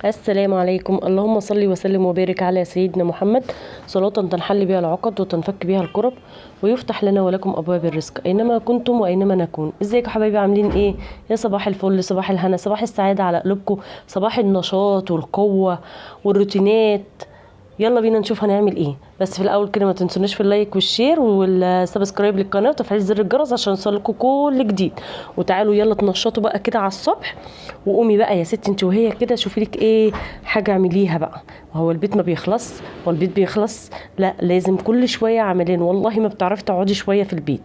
السلام عليكم. اللهم صل وسلم وبارك على سيدنا محمد صلاة تنحل بها العقد وتنفك بها الكرب ويفتح لنا ولكم أبواب الرزق أينما كنتم وأينما نكون. ازيكم حبايبي، عاملين ايه؟ يا صباح الفل، صباح الهنا، صباح السعادة على قلوبكم، صباح النشاط والقوة والروتينات. يلا بينا نشوف هنعمل ايه. بس في الاول كده ما تنسونيش في اللايك والشير والسبسكرايب للقناه وتفعيل زر الجرس عشان يوصلكوا كل جديد. وتعالوا يلا تنشطوا بقى كده على الصبح. وقومي بقى يا ستي انت وهي كده، شوفي لك ايه حاجه اعمليها بقى. وهو البيت ما بيخلص؟ هو البيت بيخلص؟ لا، لازم كل شويه عملين. والله ما بتعرفي تقعدي شويه في البيت،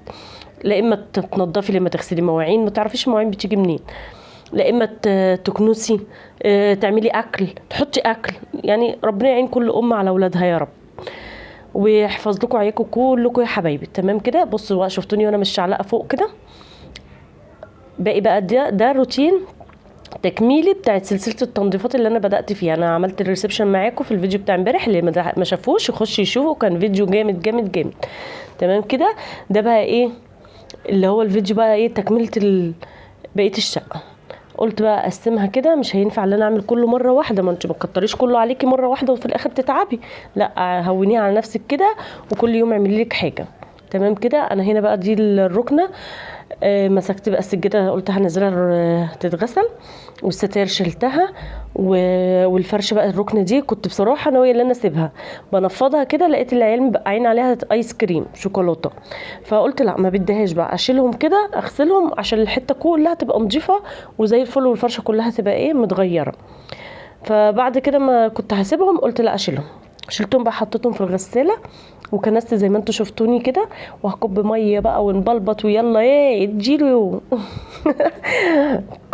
لا اما تنضفي، لا اما تغسلي مواعين، ما تعرفيش المواعين بتيجي منين، لا اما تكنسي، تعملي اكل، تحطي اكل. يعني ربنا يعين كل ام على اولادها يا رب، ويحفظ لكم عيالكم كلكم يا حبايبي. تمام كده. بصوا بقى، شفتوني وانا مش علقه فوق كده. باقي بقى ده الروتين تكميلي بتاعت سلسله التنظيفات اللي انا بدات فيها. انا عملت الريسبشن معاكم في الفيديو بتاع امبارح، اللي ما شافوش يخش يشوفه، كان فيديو جامد جامد جامد. تمام كده. ده بقى ايه اللي هو الفيديو بقى ايه تكمله بقيه الشقه. قلت بقى اقسمها كده، مش هينفع ان انا اعمل كله مره واحده، ما انت ما تكتريش كله عليكي مره واحده وفي الاخر تتعبي. لا، هونيه على نفسك كده وكل يوم اعملي لك حاجه. تمام كده. انا هنا بقى دي الركنه. مسكت بقى السجاده، قلت هنزلها تتغسل، والستاير شلتها، والفرش بقى الركنه دي كنت بصراحه ناويه ان انا اسيبها. بنفضها كده، لقيت العيال مبقعين عليها ايس كريم شوكولاته، فقلت لا ما بديهاش بقى، اشيلهم كده اغسلهم عشان الحته كلها تبقى نظيفه وزي الفل، والفرشه كلها تبقى ايه متغيره. فبعد كده ما كنت هسيبهم، قلت لا اشيلهم. شلتهم بقى، حطيتهم في الغساله وكنست زي ما انتوا شفتوني كده، وهكب ميه بقى ونبلبط ويلا ايه تجيلوا.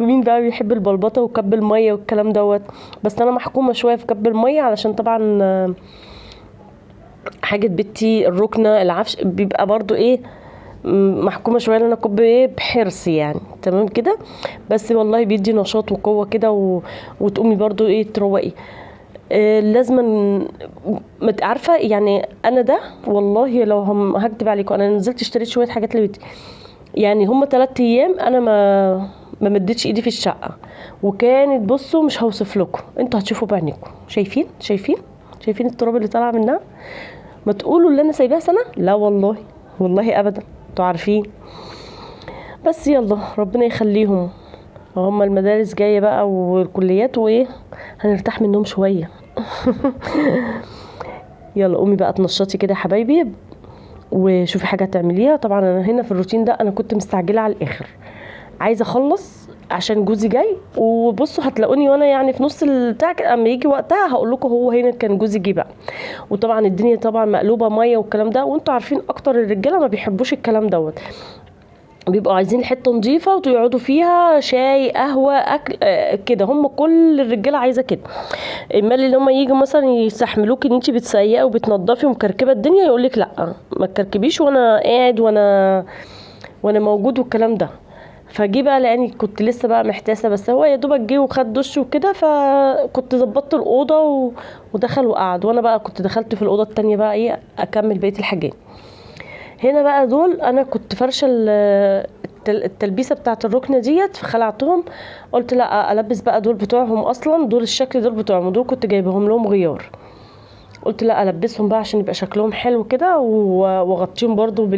مين بقى بيحب البلبطه وكب الميه والكلام دوت؟ بس انا محكومه شويه في كب الميه علشان طبعا حاجه بنتي الركنه العفش بيبقى برضو ايه محكومه شويه، انا كوب ايه بحرص يعني. تمام كده. بس والله بيدي نشاط وقوه كده وتقومي برضو ايه تروقي. لازم ما عارفه يعني. انا ده والله لو هكدب عليكم، انا نزلت اشتريت شويه حاجات لبيتي. يعني هم 3 ايام انا ما مديتش ايدي في الشقه، وكانت بصوا مش هوصف لكم، انتوا هتشوفوا بعينيكم. شايفين التراب اللي طالع منها. ما تقولوا اللي انا سايباها سنه، لا والله، والله ابدا، انتوا عارفين. بس يلا ربنا يخليهم. هم المدارس جايه بقى والكليات وايه، هنرتاح منهم شويه. يلا قومي بقى اتنشطي كده يا حبايبي، وشوفي حاجه تعمليها. طبعا انا هنا في الروتين ده انا كنت مستعجله على الاخر، عايزه اخلص عشان جوزي جاي. وبصوا هتلاقوني وانا يعني في نص البتاع اما يجي وقتها هقول لكم هو هنا كان جوزي جه بقى. وطبعا الدنيا طبعا مقلوبه ميه والكلام ده، وانتوا عارفين اكتر الرجاله ما بيحبوش الكلام دوت، بيبقوا عايزين حته نظيفه ويقعدوا فيها شاي قهوه اكل كده. هم كل الرجاله عايزه كده. المال اللي هم يجوا مثلا يستحملوك ان انت بتسيقي وبتنضفي ومكركبه الدنيا، يقول لك لا ما تكركبيش وانا قاعد وانا موجود والكلام ده. فجي بقى لاني كنت لسه بقى محتاسه، بس هو يا دوبك جه وخد دش وكده، فكنت ظبطت الاوضه ودخل وقعد، وانا بقى كنت دخلت في الاوضه التانية بقى ايه اكمل بقيه الحاجات. هنا بقى دول انا كنت فرشه التلبيسه بتاعه الركنه ديت، فخلعتهم. قلت لا البس بقى دول بتوعهم، اصلا دول الشكل دول بتوعهم، دول كنت جايبهم لهم غيار. قلت لا البسهم بقى عشان يبقى شكلهم حلو كده، واغطيهم برضو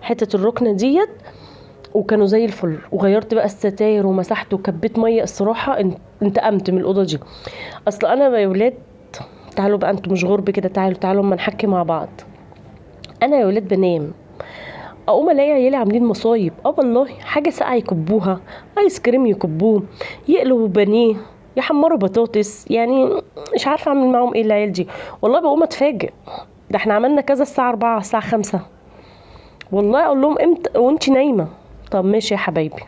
حته الركنه ديت، وكانوا زي الفل. وغيرت بقى الستاير ومسحت وكبيت ميه. الصراحه انتقمت من الاوضه دي. اصل انا يا ولاد، تعالوا بقى انتوا مش غرب كده، تعالوا اما نحكي مع بعض. انا يا ولاد بنام، اقوم الاقي عيالي عاملين مصايب. والله حاجه ساقعه يكبوها، ايس كريم يكبوه، يقلبوا بانيه، يحمروا بطاطس. يعني مش عارفه اعمل معاهم ايه العيال دي. والله بقوم اتفاجئ، ده احنا عملنا كذا الساعه 4 الساعه 5. والله اقول لهم امتى وانتي نايمه؟ طب ماشي يا حبايبي،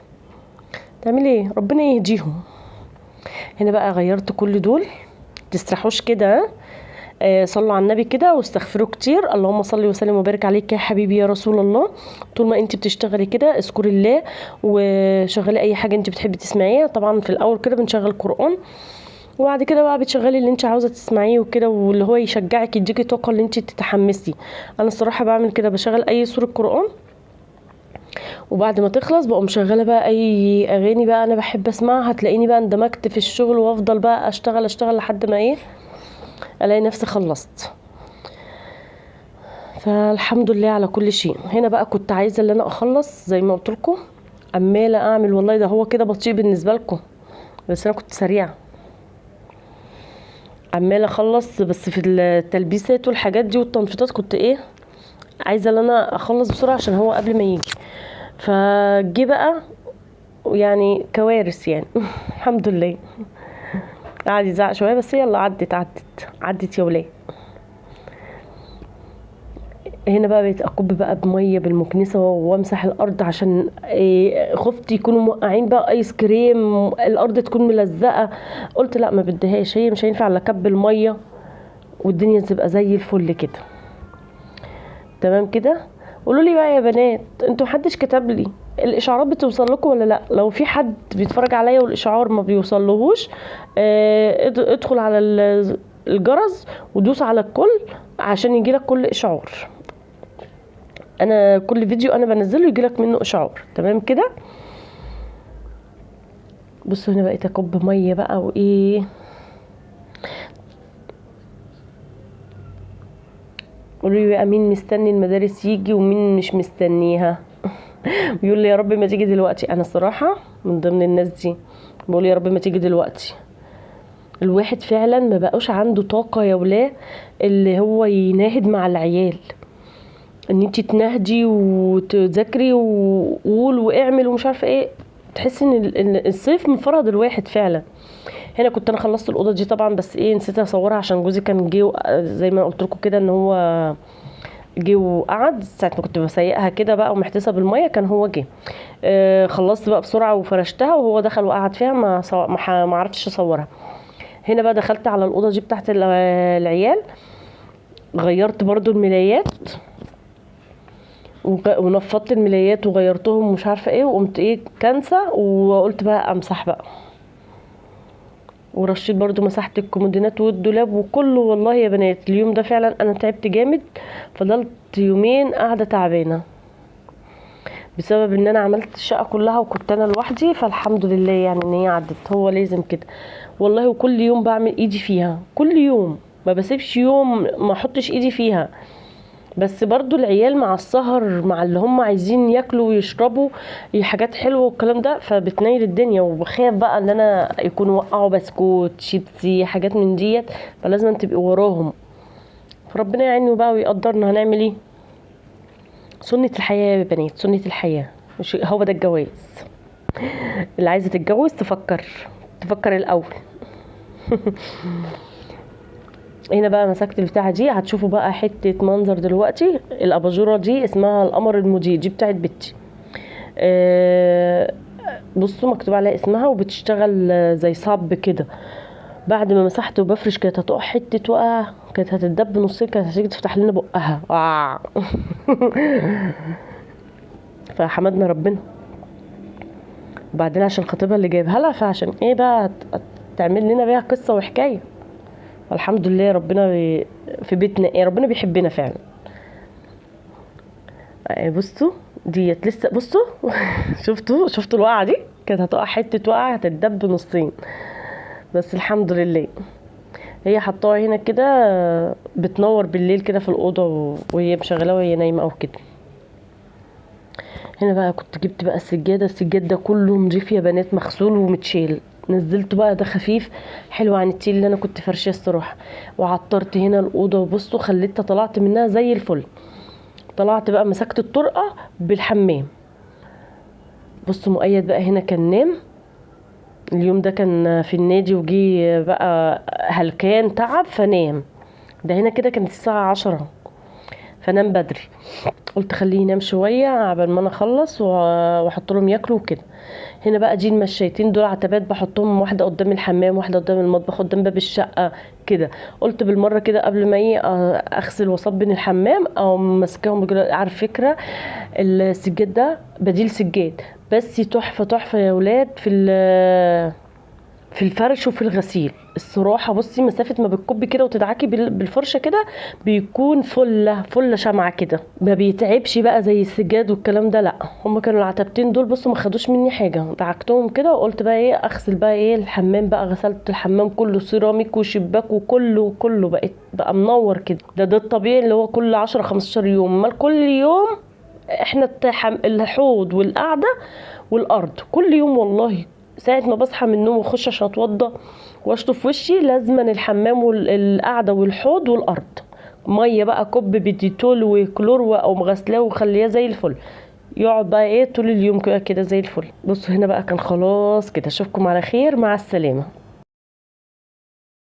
تعملي ايه؟ ربنا يهديهم. هنا بقى غيرت كل دول، تسرحوش كده. صلوا على النبي كده واستغفروا كتير. اللهم صل وسلم وبارك عليك يا حبيبي يا رسول الله. طول ما انت بتشتغلي كده اذكري الله، وشغلي اي حاجه انت بتحبي تسمعيها. طبعا في الاول كده بنشغل قران، وبعد كده بقى بتشغلي اللي انت عاوزه تسمعيه وكده، واللي هو يشجعك يديكي طاقه اللي انت تتحمسي. انا الصراحه بعمل كده، بشغل اي سوره قران وبعد ما تخلص بقوم مشغله بقى اي اغاني بقى انا بحب اسمعها. هتلاقيني بقى اندمجت في الشغل وافضل بقى اشتغل لحد ما ايه الاقي نفسي خلصت. فالحمد لله على كل شيء. هنا بقى كنت عايزه ان انا اخلص زي ما قلت لكم، عماله اعمل والله ده هو كده بطيء بالنسبه لكم بس انا كنت سريعه، عماله اخلص بس في التلبيسات والحاجات دي والتنفيذات كنت ايه عايزه ان انا اخلص بسرعه عشان هو قبل ما يجي. فجي بقى يعني كوارث يعني الحمد لله. قعد يزعق شويه بس يلا عدت يا ولاد. هنا بقى بقيت اكب بقى بميه بالمكنسه وامسح الارض عشان خفت يكونوا موقعين بقى ايس كريم الارض تكون ملزقه. قلت لا ما بديهاش، هي مش هينفع الا اكب الميه والدنيا تبقى زي الفل كده تمام كده. قولوا لي بقى يا بنات، انتوا محدش كتب لي الاشعارات بتوصل لكم ولا لا؟ لو في حد بيتفرج عليا والاشعار ما بيوصلهوش ادخل على الجرس ودوس على الكل عشان يجيلك كل اشعار. انا كل فيديو انا بنزله يجيلك منه اشعار تمام كده. بصوا هنا بقيت اكب ميه بقى وايه. قولوا لي بقى مين مستني المدارس يجي ومين مش مستنيها بيقول لي يا رب ما تيجي دلوقتي. انا الصراحه من ضمن الناس دي بقول يا رب ما تيجي دلوقتي. الواحد فعلا ما بقوش عنده طاقه يا ولاه اللي هو يناهد مع العيال، ان انتي تنهدي وتذاكري وقول واعمل ومش عارفه ايه. تحس ان الصيف مفرض الواحد فعلا. هنا كنت انا خلصت الاوضه دي طبعا بس ايه نسيت اصورها عشان جوزي كان جه زي ما قلت لكم كده ان هو جه وقعد ساعه ما كنت بسيقها كده بقى ومحتسه بالميه كان هو جه. خلصت بقى بسرعه وفرشتها وهو دخل وقعد فيها ما عرفتش اصورها. هنا بقى دخلت على الاوضه دي بتاعت العيال، غيرت برضو الملايات ونفضت الملايات وغيرتهم ومش عارفه ايه وقمت ايه كنسه وقلت بقى امسح بقى. ورشيت برضو مسحت الكومودينات والدولاب وكله. والله يا بنات اليوم ده فعلا انا تعبت جامد، فضلت يومين قاعده تعبانه بسبب ان انا عملت الشقه كلها وكنت انا لوحدي. فالحمد لله يعني ان هي عدت، هو لازم كده والله. وكل يوم بعمل ايدي فيها، كل يوم ما بسيبش يوم ما احطش ايدي فيها. بس برضو العيال مع السهر مع اللي هم عايزين ياكلوا ويشربوا حاجات حلوه والكلام ده فبتنيل الدنيا. وبخاف بقى ان انا يكونوا وقعوا بسكوت شيبسي حاجات من ديت، فلازم تبقي وراهم. فربنا يعينه بقى ويقدرنا، هنعمل ايه؟ سنه الحياه يا بنات، سنه الحياه. مش هو ده الجواز؟ اللي عايزه تتجوز تفكر الاول هنا بقى مسكت البتاعه دي. هتشوفوا بقى حته منظر دلوقتي. الاباجوره دي اسمها القمر المضيء، دي بتاعت بنتي. بصوا مكتوب عليها اسمها وبتشتغل زي صب كده. بعد ما مسحت وبفرش كانت هتقع حته وقع، كانت هتتدب نصين، كانت هتيجي تفتح لنا بقها فحمدنا ربنا. وبعدين عشان خطيبها اللي جايبها لها فعشان ايه بقى تعمل لنا بيها قصه وحكايه. الحمد لله ربنا في بيتنا ايه، ربنا بيحبنا فعلا. بصوا ديت لسه بصوا شفتوا الوقعه دي كانت هتقع حته وقعه هتتدب نصين، بس الحمد لله. هي حطاها هنا كده بتنور بالليل كده في الاوضه وهي مشغله وهي نايمه او كده. هنا بقى كنت جبت بقى السجاد ده كله نضيف يا بنات، مغسول ومتشيل. نزلته بقى ده خفيف حلو عن التيل اللي انا كنت فرشاه الصراحه. وعطرت هنا الاوضه وبصوا خليتها طلعت منها زي الفل. طلعت بقى مسكت الطرقه بالحمام. بصوا مؤيد بقى هنا كان نام اليوم ده، كان في النادي وجي بقى هلكان تعب فنام. ده هنا كده كانت الساعه 10 فنام بدري. قلت خليه ينام شويه عبال ما انا اخلص واحط لهم ياكلوا وكده. هنا بقى دي المشايتين دول عتبات بحطهم، واحده قدام الحمام واحده قدام المطبخ قدام باب الشقه كده. قلت بالمره كده قبل ما اغسل واصبن الحمام او ماسكاهم على فكره. السجاد ده بديل سجاد بس تحفه تحفه يا ولاد. في الفرش وفي الغسيل الصراحه. بصي مسافه ما بتكبي كده وتدعكي بالفرشه كده بيكون فله شمعه كده، ما بيتعبش بقى زي السجاد والكلام ده. لا هما كانوا العتبتين دول بصوا ما خدوش مني حاجه، دعكتهم كده وقلت بقى ايه اغسل بقى ايه الحمام بقى. غسلت الحمام كله سيراميك وشباك وكله بقى منور كده. ده الطبيعي اللي هو كل 10 15 يوم. امال كل يوم احنا الحوض والقعده والارض كل يوم والله. ساعة ما بصحى من النوم واخش عشان اتوضى واشطف وشي لازما الحمام والقعدة والحوض والارض. مية بقى كب بديتول وكلور او مغسلاه وخليها زي الفل. يقعد بقى ايه طول اليوم كده زي الفل. بصوا هنا بقى كان خلاص كده. اشوفكم على خير، مع السلامة.